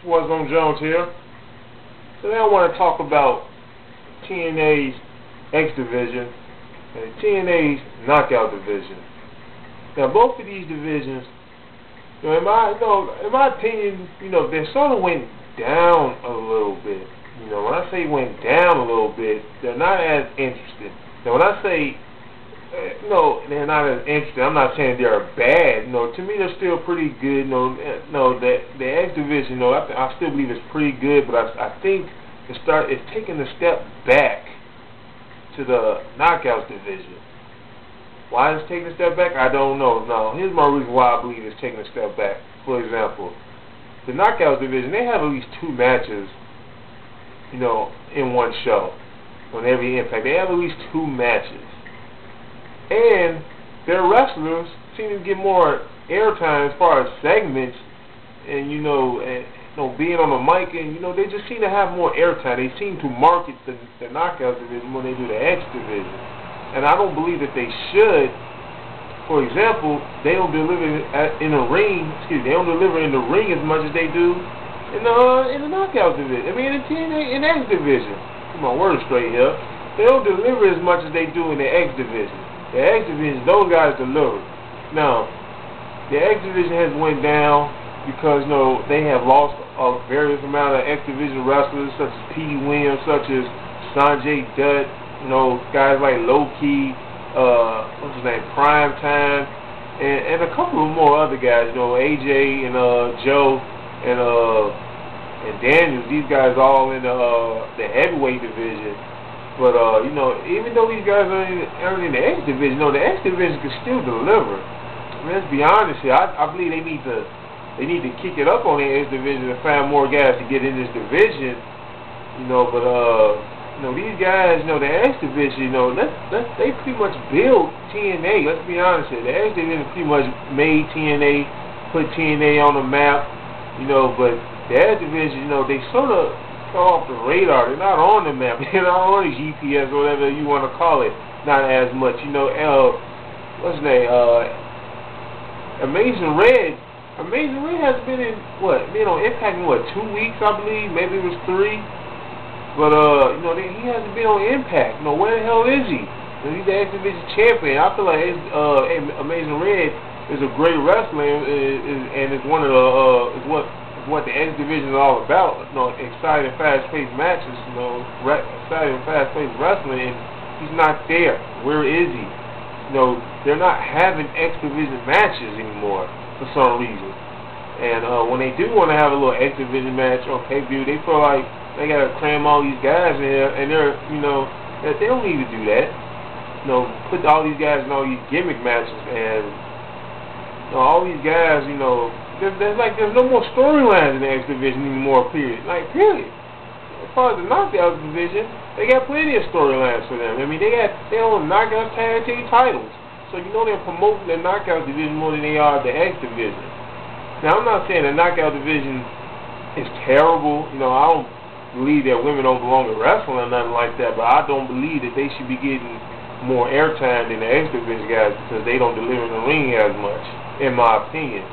What's on Jones here. Today I want to talk about TNA's X Division and TNA's Knockout Division. Now both of these divisions, in my opinion, they sort of went down a little bit. When I say went down a little bit, they're not as interesting. Now when I say they're not as interesting, I'm not saying they're bad. To me they're still pretty good. The X Division, I still believe it's pretty good, but I think it's taking a step back to the Knockouts Division. Why it's taking a step back, I don't know. Now, here's my reason why I believe it's taking a step back. For example, the Knockouts Division, they have at least 2 matches, in one show. On every Impact, they have at least 2 matches. And their wrestlers seem to get more airtime as far as segments and, being on the mic, and, they just seem to have more airtime. They seem to market the Knockouts Division when they do the X Division. And I don't believe that they should. For example, they don't deliver in the ring. They don't deliver in the ring as much as they do in the Knockout Division. I mean, in the TNA and X Division. Get my words straight here. They don't deliver as much as they do in the X Division. The X Division, those guys deliver. Now, the X Division has went down because they have lost a various amount of X Division wrestlers, such as Petey Williams, such as Sanjay Dutt. Guys like Low-Key, what's his name, Prime Time, and a couple of more other guys, AJ and Joe and Daniels. These guys all in the heavyweight division. But even though these guys are in the X Division, the X Division can still deliver. I mean, let's be honest here. I believe they need to kick it up on the X Division and find more guys to get in this division. These guys, the X Division, they pretty much build TNA. Let's be honest here. The X Division pretty much made TNA, put TNA on the map, but the X Division, they sort of fell off the radar. They're not on the map. They're not on the GPS or whatever you want to call it. Not as much. What's his name? Amazing Red. Amazing Red has been on Impact in 2 weeks, I believe. Maybe it was 3. But, he hasn't been on Impact. Where the hell is he? He's the X Division champion. I feel like Amazing Red is a great wrestler, and it's one of the, what the X Division is all about. Exciting, fast-paced matches, exciting, fast-paced wrestling, and he's not there. Where is he? They're not having X Division matches anymore for some reason. And when they do want to have a little X Division match on pay-per-view, they feel like they gotta cram all these guys in here, and that they don't need to do that. Put all these guys in all these gimmick matches, and all these guys, there's no more storylines in the X Division anymore. Period. Period. As far as the Knockout Division, they got plenty of storylines for them. I mean, they own Knockout Tag Team titles, so they're promoting the Knockout Division more than they are the X Division. Now, I'm not saying the Knockout Division is terrible. I don't believe that women don't belong to wrestling or nothing like that, but I don't believe that they should be getting more airtime than the X Division guys because they don't deliver in the ring as much, in my opinion.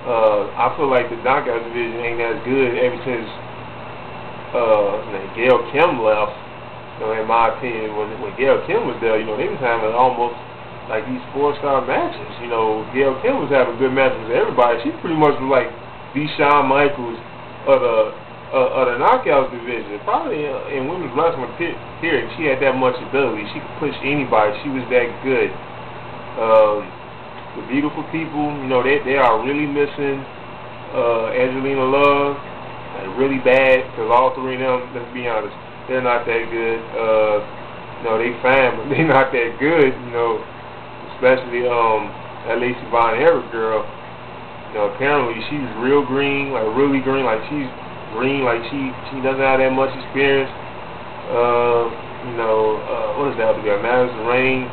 I feel like the Knockout Division ain't as good ever since Gail Kim left. In my opinion, when Gail Kim was there, they was having almost like these 4-star matches. Gail Kim was having good matches with everybody. She pretty much was like the Shawn Michaels of the Knockouts Division. Probably in women's wrestling period, she had that much ability. She could push anybody. She was that good. The Beautiful People, they are really missing Angelina Love. Really bad, because all 3 of them, let's be honest, they're not that good. They fine, but they're not that good, especially that Lacey Von Erich girl. Apparently she's real green, really green, she's green, she doesn't have that much experience. What is that other girl? Madison Rain.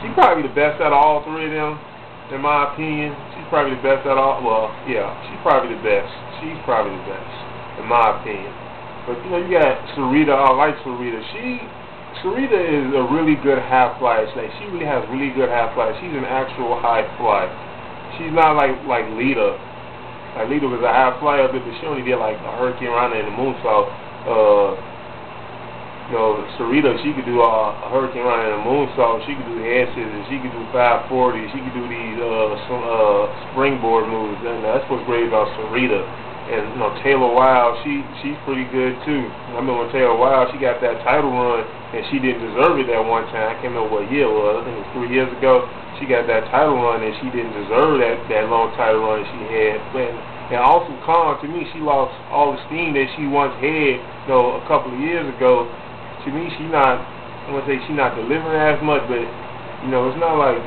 She's probably the best out of all 3 of them, in my opinion. She's probably the best out of all. Well, yeah, she's probably the best. She's probably the best, in my opinion. But you got Sarita. I like Sarita. Sarita is a really good high flyer. She really has really good high flyers. She's an actual high flyer. She's not like Lita. Like Lita was a high flyer, but she only did like a Hurricane Rana and a moonsault. You know, Sarita, she could do a Hurricane Rana and a moonsault. She could do head scissors. She could do 540. She could do these springboard moves. And that's what's great about Sarita. And you know, Taylor Wilde, she's pretty good too. I remember when Taylor Wilde, she got that title run, and she didn't deserve it that one time. I can't remember what year it was. I think it was 3 years ago. She got that title run, and she didn't deserve that long title run she had. And also, Khan, to me, she lost all the steam that she once had, you know, a couple of years ago. To me, I'm gonna say she's not delivering as much, but you know, it's not like,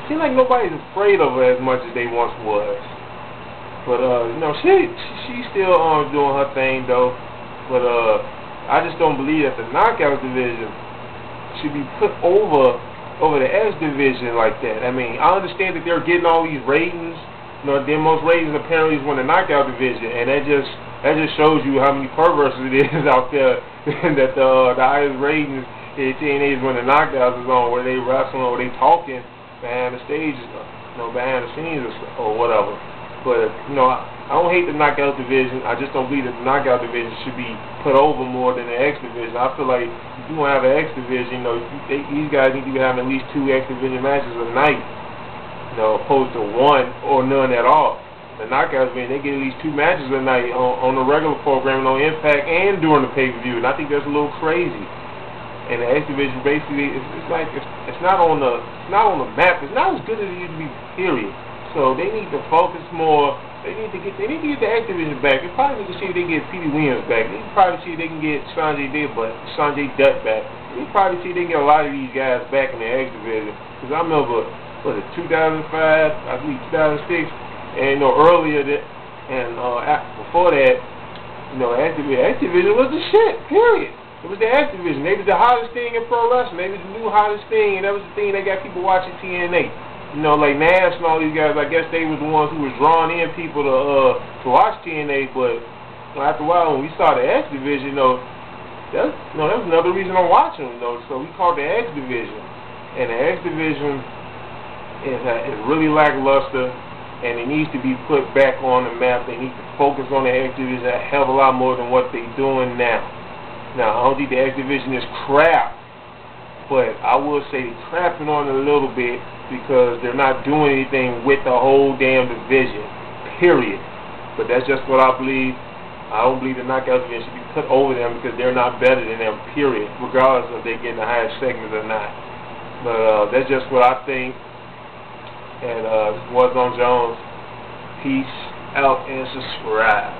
seems like nobody's afraid of her as much as they once was. But you know, she's still doing her thing though. But I just don't believe that the knockout division should be put over the X division like that. I mean, I understand that they're getting all these ratings. You know, their most ratings apparently is when the knockout division, and that just shows you how many perverts it is out there. That the highest ratings in TNA is when the knockouts is on, where they wrestling or they talking behind the stage, you know, behind the scenes or whatever. But you know, I don't hate the knockout division. I just don't believe that the knockout division should be put over more than the X division. I feel like if you want to have an X division, you know, these guys need to be having at least 2 X division matches a night, you know, opposed to 1 or none at all. The knockouts, man, they get at least 2 matches a night on the regular programming, on Impact, and during the pay-per-view, and I think that's a little crazy. And the X division basically, it's like it's not on the map. It's not as good as it used to be. Period. So they need to focus more. They need to get the X division back. They probably need to see if they can get Petey Williams back. They can probably see if they can get Sanjay Dutt back. They can probably see if they can get a lot of these guys back in the X division. Because I remember, was it 2005? I believe 2006. And you know, earlier before that, you know, X Division was the shit. Period. It was the X Division. They was the hottest thing in pro wrestling. They was the new hottest thing, and that was the thing that got people watching TNA. You know, like Nash and all these guys. I guess they was the ones who was drawing in people to watch TNA. But you know, after a while, when we saw the X Division, that was another reason I'm watching. You know, so we called the X Division, and the X Division is really lackluster. And it needs to be put back on the map. They need to focus on the X Division a hell of a lot more than what they're doing now. Now, I don't think the X Division is crap, but I will say they're crapping on it a little bit because they're not doing anything with the whole damn division, period. But that's just what I believe. I don't believe the knockout division should be put over them because they're not better than them, period, regardless of if they get the highest segment or not. But that's just what I think. And this was on Jones. Peace out and subscribe.